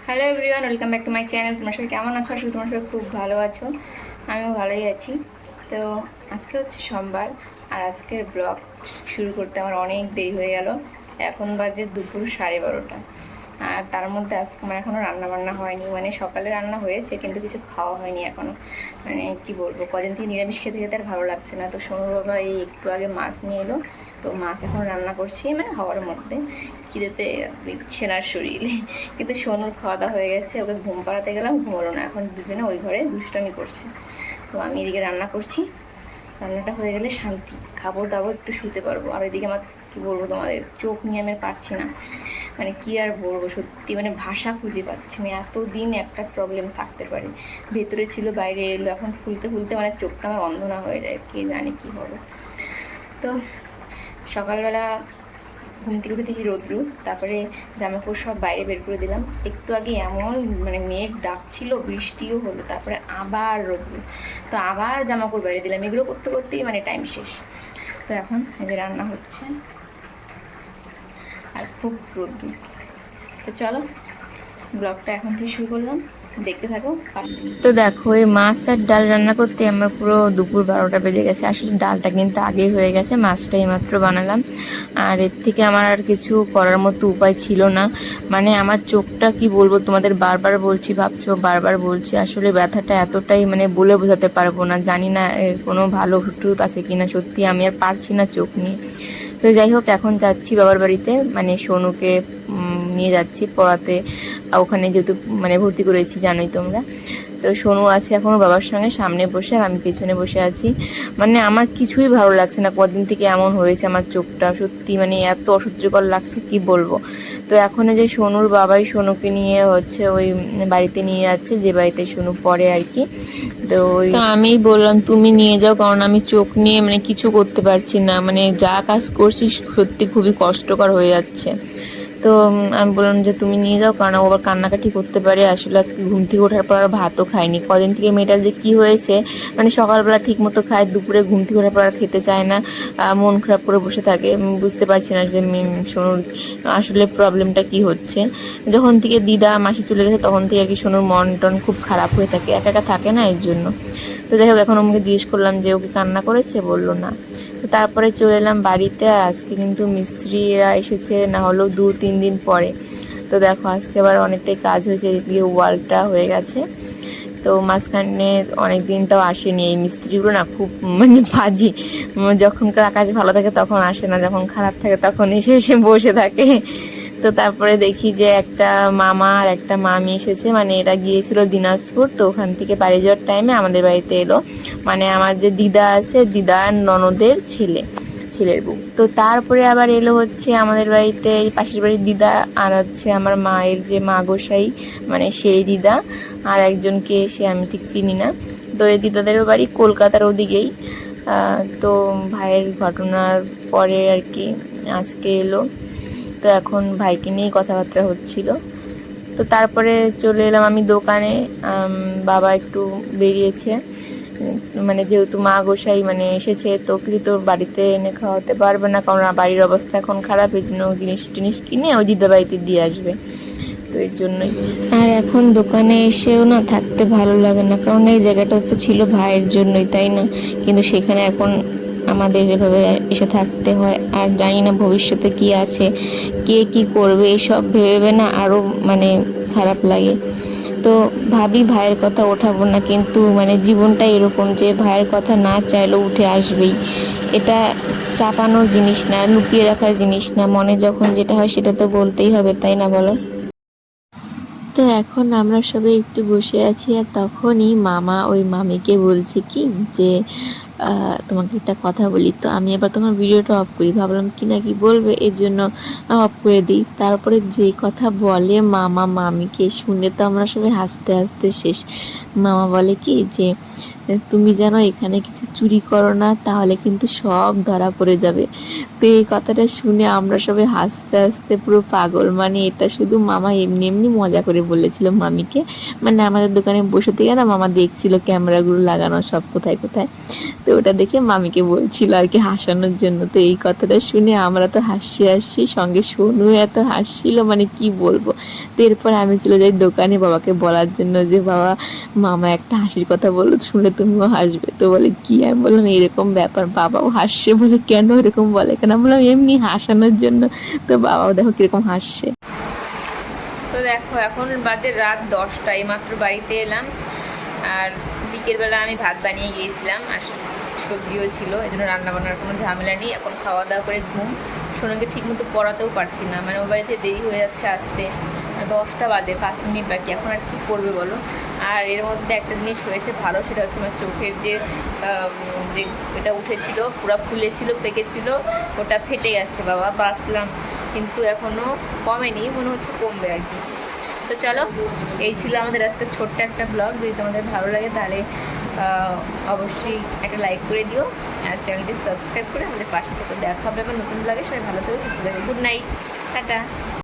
Hello everyone, welcome back to my channel. তোমার সবাই কেমন আছো? আসলে তোমার সবাই খুব ভালো আছো, আমিও ভালোই আছি। তো আজকে হচ্ছে সোমবার, আর আজকের ব্লগ শুরু করতে আমার অনেক দেরি হয়ে গেল। এখন বাজে দুপুর 12:30, আর তার মধ্যে আজকে আমার এখনও রান্নাবান্না হয়নি। মানে সকালে রান্না হয়েছে কিন্তু কিছু খাওয়া হয়নি এখনও। মানে কি বলবো, কদিন থেকে নিরামিষ খেতে খেতে আর ভালো লাগছে না। তো সোনুর বাবা এই একটু আগে মাছ নিয়ে এলো, তো মাছ এখন রান্না করছি, মানে হওয়ার মধ্যে। খিদেতে দিচ্ছে না শরীরে, কিন্তু সোনুর খাওয়া দাওয়া হয়ে গেছে, ওকে ঘুম পাড়াতে গেলাম, ঘুমোলো না। এখন দুজনে ওই ঘরে দুষ্টামি করছে। তো আমি এদিকে রান্না করছি, রান্নাটা হয়ে গেলে শান্তি, খাবো দাবো, একটু শুতে পারবো। আর এদিকে আমার কী বলবো, তোমাদের চোখ নিয়ে আমি পারছি না। মানে কি আর বলবো, সত্যি মানে ভাষা খুঁজে পাচ্ছি না। এতদিন একটা প্রবলেম থাকতে পারে, ভেতরে ছিল বাইরে এলো, এখন খুলতে খুলতে মানে চোখটা আমার অন্ধ না হয়ে যায়, কে জানে কী হবে। তো সকালবেলা ঘুম থেকে উঠে দেখি রোদ্রু, তারপরে জামাকাপড় সব বাইরে বের করে দিলাম। একটু আগে এমন মানে মেঘ ডাকছিল, বৃষ্টিও হলো, তারপরে আবার রোদ্রু। তো আবার জামাকাপড় বাইরে দিলাম। এগুলো করতে করতেই মানে টাইম শেষ। তো এখন এই যে রান্না হচ্ছে, আর খুব রোদ্রু। তো চলো ব্লগটা এখন থেকে শুরু করলাম, দেখতে থাকো। তো দেখো, এই মাছ আর ডাল রান্না করতে আমার পুরো দুপুর 12টা বেজে গেছে। আসলে ডালটা কিন্তু আগেই হয়ে গেছে, মাছটা এইমাত্র বানালাম। আর এর থেকে আমার আর কিছু করার মতো উপায় ছিল না। মানে আমার চোখটা কি বলবো তোমাদের, বারবার বলছি, ভাবছো বারবার বলছি, আসলে ব্যথাটা এতটাই মানে বলে বোঝাতে পারবো না। জানি না এর কোনো ভালো ট্রুথ আছে কিনা, সত্যি আমি আর পারছি না চোখ নিয়ে। তো যাই হোক, এখন যাচ্ছি বাবার বাড়িতে, মানে সোনুকে নিয়ে যাচ্ছি পড়াতে। ওখানে যেহেতু মানে ভর্তি করেছি জানোই তোমরা। তো সোনু আছে এখন বাবার সঙ্গে সামনে বসে, আর আমি পেছনে বসে আছি। মানে আমার কিছুই ভালো লাগছে না, কদিন থেকে এমন হয়েছে আমার চোখটা, সত্যি মানে এত অসহ্যকর লাগছে কি বলবো। তো এখন যে সোনুর বাবাই সোনুকে নিয়ে হচ্ছে ওই বাড়িতে নিয়ে যাচ্ছে, যে বাড়িতে সোনু পড়ে আর কি। তো আমিই বললাম তুমি নিয়ে যাও, কারণ আমি চোখ নিয়ে মানে কিছু করতে পারছি না, মানে যা কাজ করছি সত্যি খুবই কষ্টকর হয়ে যাচ্ছে। তো আমি বললাম যে তুমি নিয়ে যাও, কারণ ও আবার কান্নাকাটি করতে পারে। আসলে আজকে ঘুম থেকে ওঠার পর আর ভাতও খায়নি, কদিন থেকে মেয়েটার যে কী হয়েছে, মানে সকালবেলা ঠিক মতো খায়, দুপুরে ঘুম থেকে ওঠার পর আর খেতে চায় না, মন খারাপ করে বসে থাকে। বুঝতে পারছি না যে সোনুর আসলে প্রবলেমটা কি হচ্ছে। যখন থেকে দিদা মাসি চলে গেছে তখন থেকে আর কি সোনুর মন টন খুব খারাপ হয়ে থাকে, একা একা থাকে না, এর জন্য। তো যাই হোক, এখন আমাকে জিজ্ঞেস করলাম যে ওকে কান্না করেছে, বললো না। তো তারপরে চলে এলাম বাড়িতে। আর আজকে কিন্তু মিস্ত্রিরা এসেছে না হলেও 2-3 দিন পরে। তো দেখো আজকে আবার অনেকটাই কাজ হয়েছে, এদিকে ওয়ালটা হয়ে গেছে। তো মাঝখানে অনেক দিন তাও আসেনি এই মিস্ত্রিগুলো, না খুব মানে বাজি। যখন কাজ ভালো থাকে তখন আসে না, যখন খারাপ থাকে তখন এসে এসে বসে থাকে। তো তারপরে দেখি যে একটা মামা আর একটা মামি এসেছে, মানে এরা গিয়েছিল দিনাজপুর, তো ওখান থেকে বাড়ি যাওয়ার টাইমে আমাদের বাড়িতে এলো। মানে আমার যে দিদা আছে, দিদার ননদের ছেলের বউ। তো তারপরে আবার এলো হচ্ছে আমাদের বাড়িতে এই পাশের বাড়ির দিদা, আর হচ্ছে আমার মায়ের যে মা গোসাই, মানে সেই দিদা, আর একজনকে সে আমি ঠিক চিনি না। তো এই দিদাদেরও বাড়ি কলকাতার ওদিকেই। তো ভাইয়ের ঘটনার পরে আর কি আজকে এলো। তো এখন ভাইকে নিয়েই কথাবার্তা হচ্ছিল। তো তারপরে চলে এলাম আমি দোকানে। বাবা একটু বেরিয়েছে, মানে যেহেতু মা গোসাই মানে এসেছে, তো কিছু তো বাড়িতে এনে খাওয়াতে পারবে না, কারণ বাড়ির অবস্থা এখন খারাপ, এই জন্য জিনিস টিনিস কিনে ওই দিদা বাড়িতে দিয়ে আসবে। তো এর জন্যই। আর এখন দোকানে এসেও না থাকতে ভালো লাগে না, কারণ এই জায়গাটা তো ছিল ভাইয়ের জন্যই, তাই না? কিন্তু সেখানে এখন আমাদের এভাবে এসে থাকতে হয়। আর জানি না ভবিষ্যতে কি আছে, কে কি করবে, এইসব ভেবে না আরও মানে খারাপ লাগে। তো ভাবি ভাইয়ের কথা ওঠাবো না, কিন্তু মানে জীবনটা এরকম যে ভাইয়ের কথা না চাইলেও উঠে আসবেই। এটা চাপানোর জিনিস না, লুকিয়ে রাখার জিনিস না, মনে যখন যেটা হয় সেটা তো বলতেই হবে, তাই না বলো? তো এখন আমরা সবাই একটু বসে আছি, আর তখনই মামা ওই মামিকে বলছে কি যে তোমাকে একটা কথা বলি। তো আমি আবার তখন ভিডিওটা অফ করি, ভাবলাম কি না কি বলবে, এর জন্য অফ করে দিই। তারপরে যে কথা বলে মামা মামিকে, শুনে তো আমরা সবাই হাসতে হাসতে শেষ। মামা বলে কি যে তুমি যেন এখানে কিছু চুরি করো না, তাহলে কিন্তু সব ধরা পড়ে যাবে। তো এই কথাটা শুনে আমরা সবাই হাসতে হাসতে পুরো পাগল। মানে এটা শুধু মামা এমনি এমনি মজা করে বলেছিল মামিকে। মানে আমাদের দোকানে বসে থেকে না মামা দেখছিল ক্যামেরাগুলো লাগানো সব কোথায় কোথায়। তো ওটা দেখে মামিকে বলছিল আর কি হাসানোর জন্য। তো এই কথাটা শুনে আমরা তো হাসি হাসি, সঙ্গে সোনু এত হাসছিল মানে কি বলবো। তো এরপর আমি চলে যাই দোকানে বাবাকে বলার জন্য যে বাবা, মামা একটা হাসির কথা বললো, শুনলে তুমিও হাসবে। তো বলে কি? আমি বললাম এরকম ব্যাপার। বাবাও হাসছে। বলে কেন এরকম বলে কেন? আমি বললাম এমনি হাসানোর জন্য। তো বাবাও দেখো কিরকম হাসছে। তো দেখো এখন বাজে রাত 10টা, এইমাত্র বাড়িতে এলাম। আর বিকেলবেলা আমি ভাত বানিয়ে গিয়েছিলাম আর সবজিও ছিল, এই জন্য রান্নাবান্নার কোনো ঝামেলা নেই। এখন খাওয়া দাওয়া করে ঘুম। সোনাকে ঠিকমতো পড়াতেও পারছি না, মানে ও বাড়িতে দেরি হয়ে যাচ্ছে আসতে। 10টা বাজে, 5 মিনিট বাকি। এখন আর কী করবে বলো। আর এর মধ্যে একটা জিনিস হয়েছে ভালো, সেটা হচ্ছে আমার চোখের যে যে এটা উঠেছিল, পুরো ফুলেছিল, পেকেছিল, ওটা ফেটে গেছে। বাবা বাঁচলাম, কিন্তু এখনও কমেনি, মনে হচ্ছে কমবে আর কি। তো চলো, এই ছিল আমাদের আজকে ছোট্ট একটা ব্লগ। যদি তোমাদের ভালো লাগে তাহলে অবশ্যই একটা লাইক করে দিও আর চ্যানেলটি সাবস্ক্রাইব করে আমাদের পাশে থেকে দেখা হবে আমার নতুন ব্লগে। সবাই ভালো থেকো, সুস্থ থেকো। Good night, tata.